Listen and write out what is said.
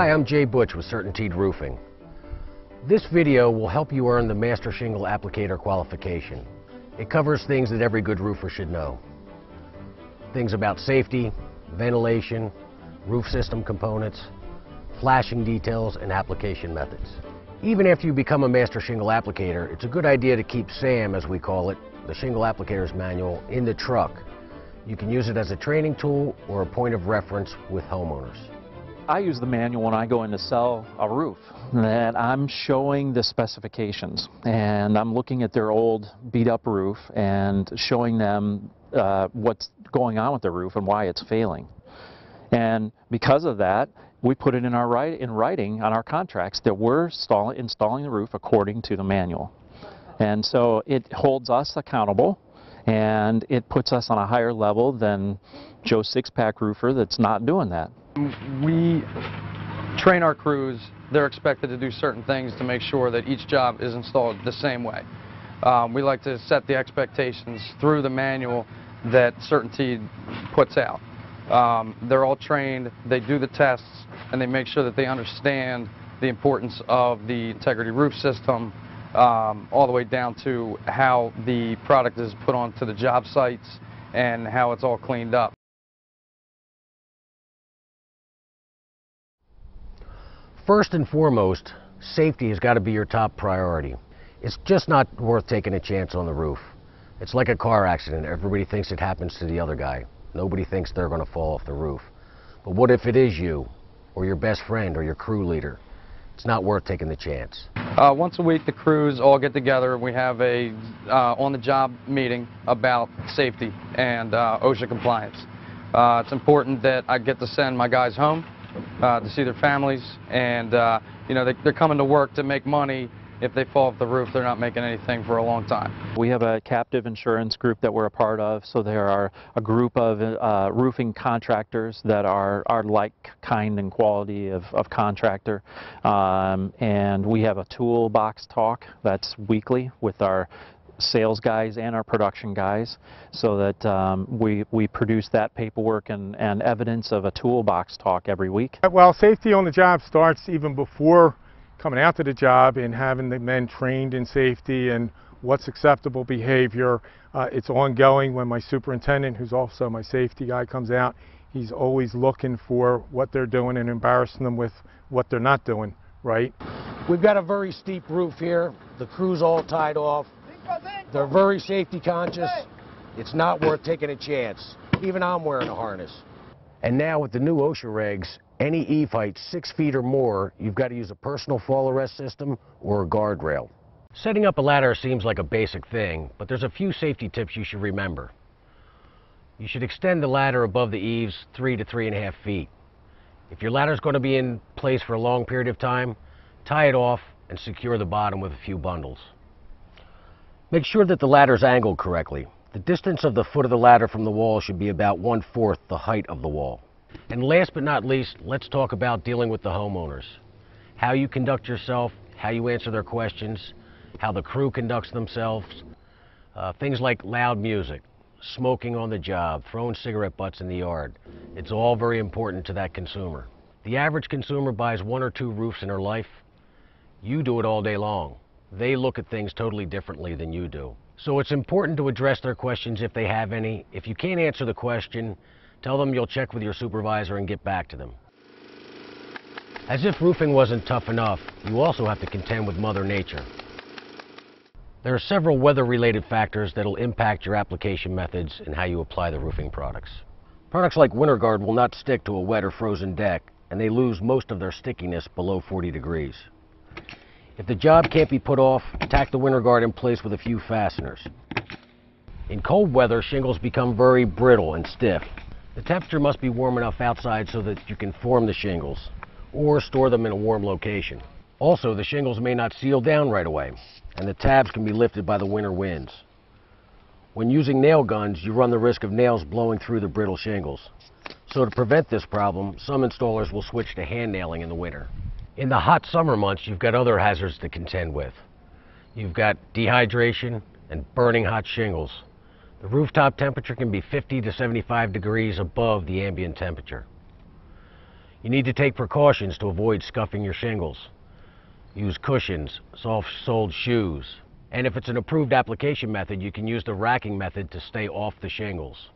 Hi, I'm Jay Butch with Certainteed Roofing. This video will help you earn the Master Shingle Applicator qualification. It covers things that every good roofer should know. Things about safety, ventilation, roof system components, flashing details, and application methods. Even after you become a Master Shingle Applicator, it's a good idea to keep SAM, as we call it, the Shingle Applicator's Manual, in the truck. You can use it as a training tool or a point of reference with homeowners. I use the manual when I go in to sell a roof, that I'm showing the specifications and I'm looking at their old beat up roof and showing them what's going on with the roof and why it's failing. And because of that, we put it in writing on our contracts that we're installing the roof according to the manual. And so it holds us accountable and it puts us on a higher level than Joe Six-Pack roofer that's not doing that. We train our crews. They're expected to do certain things to make sure that each job is installed the same way. We like to set the expectations through the manual that Certainteed puts out. They're all trained, they do the tests, and they make sure that they understand the importance of the integrity roof system, all the way down to how the product is put onto the job sites and how it's all cleaned up. First and foremost, safety has got to be your top priority. It's just not worth taking a chance on the roof. It's like a car accident. Everybody thinks it happens to the other guy. Nobody thinks they're going to fall off the roof. But what if it is you, or your best friend, or your crew leader? It's not worth taking the chance. Once a week, the crews all get together. We have a on-the-job meeting about safety and OSHA compliance. It's important that I get to send my guys home to see their families, and you know, they're coming to work to make money. If they fall off the roof, they're not making anything for a long time. We have a captive insurance group that we're a part of, so there are a group of roofing contractors that are like kind and quality of contractor, and we have a toolbox talk that's weekly with our sales guys and our production guys, so that we produce that paperwork and evidence of a toolbox talk every week. Well, safety on the job starts even before coming out to the job and having the men trained in safety and what's acceptable behavior. It's ongoing. When my superintendent, who's also my safety guy, comes out, he's always looking for what they're doing and embarrassing them with what they're not doing right. We've got a very steep roof here. The crew's all tied off. They're very safety conscious. It's not worth taking a chance. Even I'm wearing a harness. And now with the new OSHA regs, any eave height 6 feet or more, you've got to use a personal fall arrest system or a guardrail. Setting up a ladder seems like a basic thing, but there's a few safety tips you should remember. You should extend the ladder above the eaves 3 to 3.5 feet. If your ladder's going to be in place for a long period of time, tie it off and secure the bottom with a few bundles. Make sure that the ladder's angled correctly. The distance of the foot of the ladder from the wall should be about 1/4 the height of the wall. And last but not least, let's talk about dealing with the homeowners. How you conduct yourself, how you answer their questions, how the crew conducts themselves. Things like loud music, smoking on the job, throwing cigarette butts in the yard. It's all very important to that consumer. The average consumer buys 1 or 2 roofs in her life. You do it all day long. They look at things totally differently than you do. So it's important to address their questions if they have any. If you can't answer the question, tell them you'll check with your supervisor and get back to them. As if roofing wasn't tough enough, you also have to contend with Mother Nature. There are several weather-related factors that will impact your application methods and how you apply the roofing products. Products like WinterGuard will not stick to a wet or frozen deck, and they lose most of their stickiness below 40 degrees. If the job can't be put off, tack the WinterGuard in place with a few fasteners. In cold weather, shingles become very brittle and stiff. The temperature must be warm enough outside so that you can form the shingles or store them in a warm location. Also, the shingles may not seal down right away, and the tabs can be lifted by the winter winds. When using nail guns, you run the risk of nails blowing through the brittle shingles. So to prevent this problem, some installers will switch to hand nailing in the winter. In the hot summer months, you've got other hazards to contend with. You've got dehydration and burning hot shingles. The rooftop temperature can be 50 to 75 degrees above the ambient temperature. You need to take precautions to avoid scuffing your shingles. Use cushions, soft-soled shoes, and if it's an approved application method, you can use the racking method to stay off the shingles.